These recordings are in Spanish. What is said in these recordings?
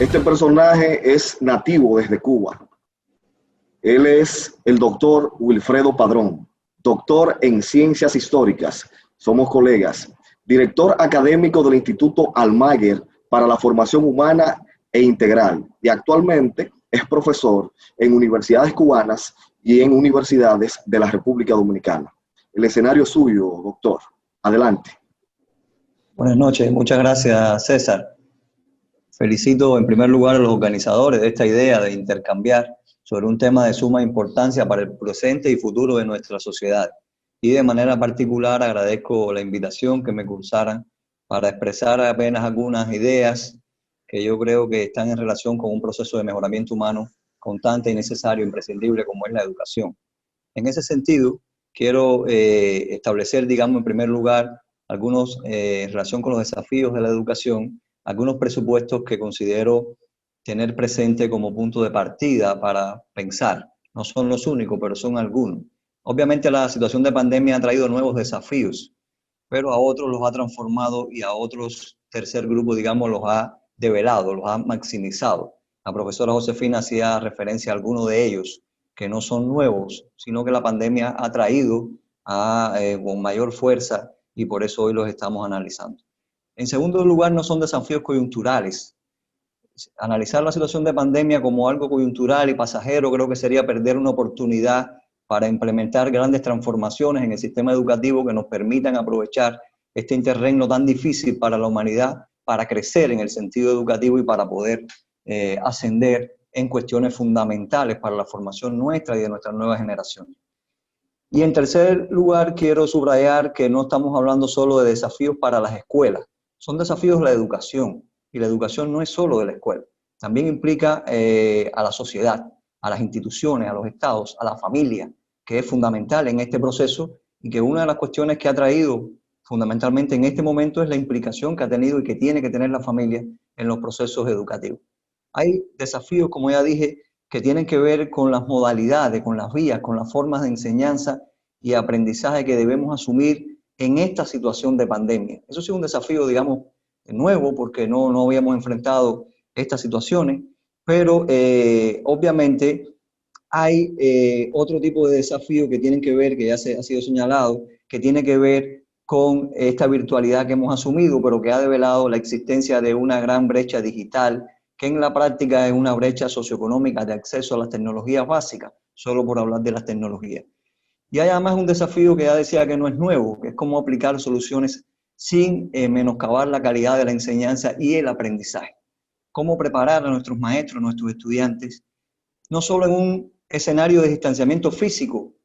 Este personaje es nativo desde Cuba. Él es el doctor Wilfredo Padrón, doctor en Ciencias Históricas. Somos colegas. Director académico del Instituto Almaguer para la Formación Humana e Integral. Y actualmente es profesor en universidades cubanas y en universidades de la República Dominicana. El escenario es suyo, doctor. Adelante. Buenas noches, muchas gracias, César. Felicito en primer lugar a los organizadores de esta idea de intercambiar sobre un tema de suma importancia para el presente y futuro de nuestra sociedad. Y de manera particular agradezco la invitación que me cursaran para expresar apenas algunas ideas que yo creo que están en relación con un proceso de mejoramiento humano constante y necesario, imprescindible, como es la educación. En ese sentido, quiero establecer, digamos, en primer lugar, algunos, en relación con los desafíos de la educación, algunos presupuestos que considero tener presente como punto de partida para pensar. No son los únicos, pero son algunos. Obviamente la situación de pandemia ha traído nuevos desafíos, pero a otros los ha transformado y a otros, tercer grupo, digamos, los ha develado, los ha maximizado. La profesora Josefina hacía referencia a algunos de ellos, que no son nuevos, sino que la pandemia ha traído con mayor fuerza y por eso hoy los estamos analizando. En segundo lugar, no son desafíos coyunturales. Analizar la situación de pandemia como algo coyuntural y pasajero creo que sería perder una oportunidad para implementar grandes transformaciones en el sistema educativo que nos permitan aprovechar este interregno tan difícil para la humanidad, para crecer en el sentido educativo y para poder ascender en cuestiones fundamentales para la formación nuestra y de nuestras nuevas generaciones. Y en tercer lugar, quiero subrayar que no estamos hablando solo de desafíos para las escuelas, son desafíos de la educación, y la educación no es solo de la escuela, también implica a la sociedad, a las instituciones, a los estados, a la familia, que es fundamental en este proceso y que una de las cuestiones que ha traído fundamentalmente en este momento es la implicación que ha tenido y que tiene que tener la familia en los procesos educativos. Hay desafíos, como ya dije, que tienen que ver con las modalidades, con las vías, con las formas de enseñanza y aprendizaje que debemos asumir en esta situación de pandemia. Eso sí es un desafío, digamos, nuevo, porque no habíamos enfrentado estas situaciones, pero obviamente hay otro tipo de desafío que tienen que ver, que ya ha sido señalado, que tiene que ver con esta virtualidad que hemos asumido, pero que ha develado la existencia de una gran brecha digital, que en la práctica es una brecha socioeconómica de acceso a las tecnologías básicas, solo por hablar de las tecnologías. Y hay además un desafío que ya decía que no es nuevo, que es cómo aplicar soluciones sin menoscabar la calidad de la enseñanza y el aprendizaje. Cómo preparar a nuestros maestros, a nuestros estudiantes, no solo en un escenario de distanciamiento físico,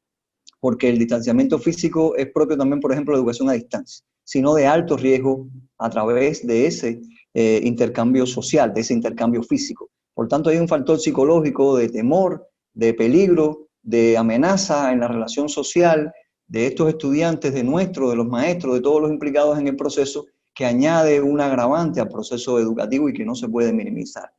porque el distanciamiento físico es propio también, por ejemplo, de educación a distancia, sino de alto riesgo a través de ese intercambio social, de ese intercambio físico. Por tanto, hay un factor psicológico de temor, de peligro, de amenaza en la relación social de estos estudiantes, de los maestros, de todos los implicados en el proceso, que añade un agravante al proceso educativo y que no se puede minimizar.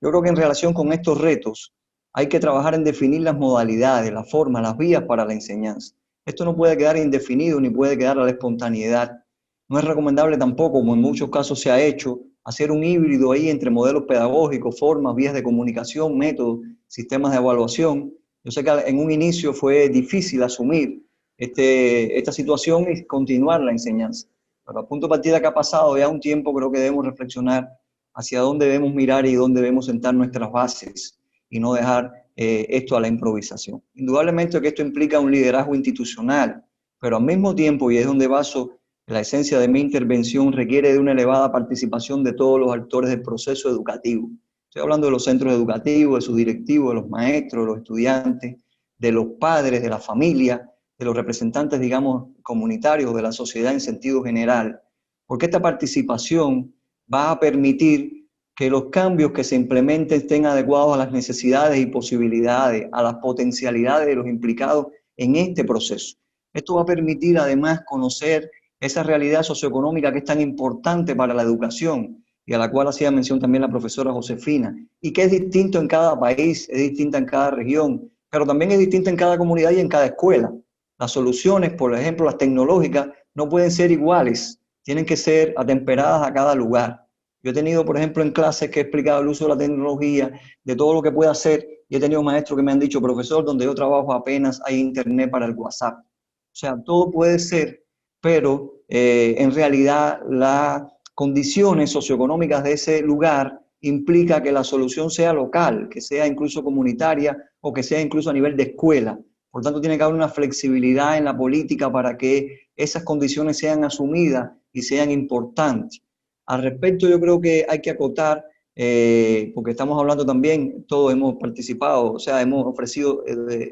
Yo creo que en relación con estos retos hay que trabajar en definir las modalidades, las formas, las vías para la enseñanza. Esto no puede quedar indefinido ni puede quedar a la espontaneidad. No es recomendable tampoco, como en muchos casos se ha hecho, hacer un híbrido ahí entre modelos pedagógicos, formas, vías de comunicación, métodos, sistemas de evaluación. Yo sé que en un inicio fue difícil asumir esta situación y continuar la enseñanza. Pero a punto de partida que ha pasado ya un tiempo, creo que debemos reflexionar hacia dónde debemos mirar y dónde debemos sentar nuestras bases y no dejar esto a la improvisación. Indudablemente que esto implica un liderazgo institucional, pero al mismo tiempo, y es donde baso la esencia de mi intervención, requiere de una elevada participación de todos los actores del proceso educativo. Estoy hablando de los centros educativos, de sus directivos, de los maestros, de los estudiantes, de los padres, de la familia, de los representantes, digamos, comunitarios de la sociedad en sentido general, porque esta participación va a permitir que los cambios que se implementen estén adecuados a las necesidades y posibilidades, a las potencialidades de los implicados en este proceso. Esto va a permitir además conocer esa realidad socioeconómica que es tan importante para la educación y a la cual hacía mención también la profesora Josefina, y que es distinto en cada país, es distinta en cada región, pero también es distinta en cada comunidad y en cada escuela. Las soluciones, por ejemplo, las tecnológicas, no pueden ser iguales, tienen que ser atemperadas a cada lugar. Yo he tenido, por ejemplo, en clases que he explicado el uso de la tecnología, de todo lo que puede hacer, y he tenido maestros que me han dicho, profesor, donde yo trabajo apenas hay internet para el WhatsApp. O sea, todo puede ser, pero en realidad las condiciones socioeconómicas de ese lugar implica que la solución sea local, que sea incluso comunitaria o que sea incluso a nivel de escuela. Por tanto, tiene que haber una flexibilidad en la política para que esas condiciones sean asumidas y sean importantes. Al respecto, yo creo que hay que acotar, porque estamos hablando también, todos hemos participado, o sea, hemos ofrecido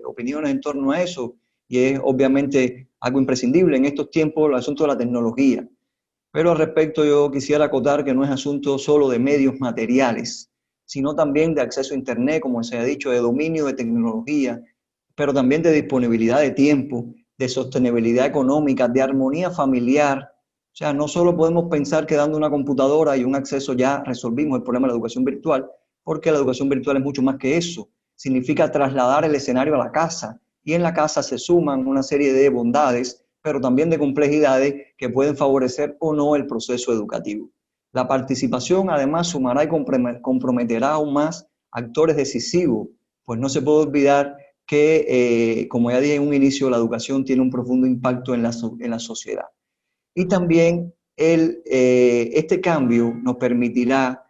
opiniones en torno a eso, y es obviamente algo imprescindible en estos tiempos, el asunto de la tecnología. Pero al respecto yo quisiera acotar que no es asunto solo de medios materiales, sino también de acceso a Internet, como se ha dicho, de dominio de tecnología, pero también de disponibilidad de tiempo, de sostenibilidad económica, de armonía familiar. O sea, no solo podemos pensar que dando una computadora y un acceso ya resolvimos el problema de la educación virtual, porque la educación virtual es mucho más que eso. Significa trasladar el escenario a la casa, y en la casa se suman una serie de bondades, pero también de complejidades que pueden favorecer o no el proceso educativo. La participación además sumará y comprometerá aún más actores decisivos, pues no se puede olvidar que, como ya dije en un inicio, la educación tiene un profundo impacto en la sociedad. Y también este cambio nos permitirá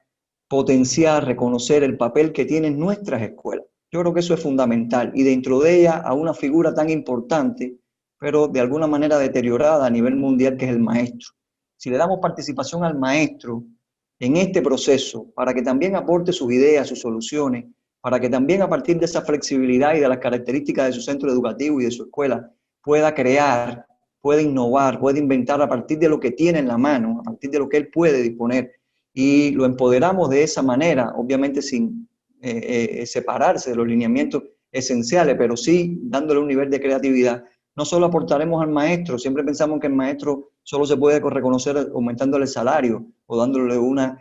potenciar, reconocer el papel que tienen nuestras escuelas. Yo creo que eso es fundamental, y dentro de ella a una figura tan importante, pero de alguna manera deteriorada a nivel mundial, que es el maestro. Si le damos participación al maestro en este proceso, para que también aporte sus ideas, sus soluciones, para que también a partir de esa flexibilidad y de las características de su centro educativo y de su escuela pueda crear, puede innovar, puede inventar a partir de lo que tiene en la mano, a partir de lo que él puede disponer, y lo empoderamos de esa manera, obviamente sin separarse de los lineamientos esenciales, pero sí dándole un nivel de creatividad. No solo aportaremos al maestro, siempre pensamos que el maestro solo se puede reconocer aumentándole el salario o dándole una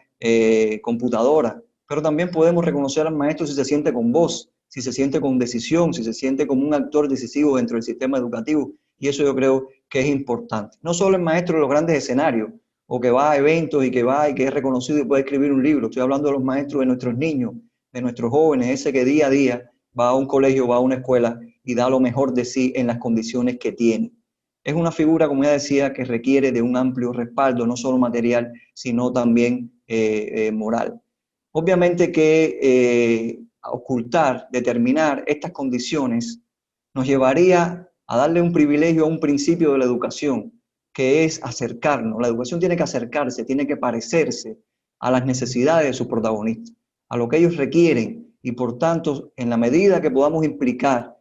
computadora, pero también podemos reconocer al maestro si se siente con voz, si se siente con decisión, si se siente como un actor decisivo dentro del sistema educativo, y eso yo creo que es importante. No solo el maestro de los grandes escenarios, o que va a eventos y que va y que es reconocido y puede escribir un libro. Estoy hablando de los maestros de nuestros niños, de nuestros jóvenes, ese que día a día va a un colegio, va a una escuela y da lo mejor de sí en las condiciones que tiene. Es una figura, como ya decía, que requiere de un amplio respaldo, no solo material, sino también moral. Obviamente que ocultar, determinar estas condiciones nos llevaría a darle un privilegio a un principio de la educación, que es acercarnos. La educación tiene que acercarse, tiene que parecerse a las necesidades de sus protagonistas, a lo que ellos requieren, y por tanto, en la medida que podamos implicar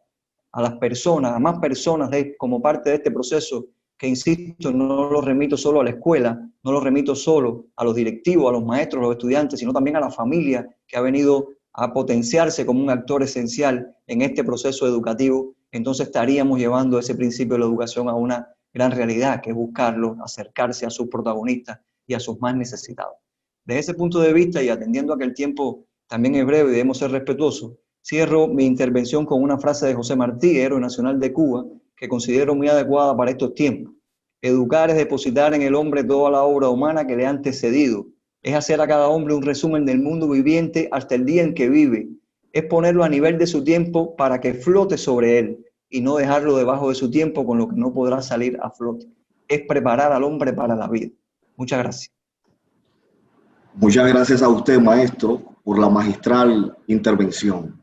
a las personas, a más personas como parte de este proceso, que insisto, no lo remito solo a la escuela, no lo remito solo a los directivos, a los maestros, a los estudiantes, sino también a la familia, que ha venido a potenciarse como un actor esencial en este proceso educativo. Entonces estaríamos llevando ese principio de la educación a una gran realidad, que es buscarlo, acercarse a sus protagonistas y a sus más necesitados. Desde ese punto de vista, y atendiendo a que el tiempo también es breve y debemos ser respetuosos, cierro mi intervención con una frase de José Martí, héroe nacional de Cuba, que considero muy adecuada para estos tiempos. Educar es depositar en el hombre toda la obra humana que le ha antecedido. Es hacer a cada hombre un resumen del mundo viviente hasta el día en que vive. Es ponerlo a nivel de su tiempo para que flote sobre él, y no dejarlo debajo de su tiempo, con lo que no podrá salir a flote. Es preparar al hombre para la vida. Muchas gracias. Muchas gracias a usted, maestro, por la magistral intervención.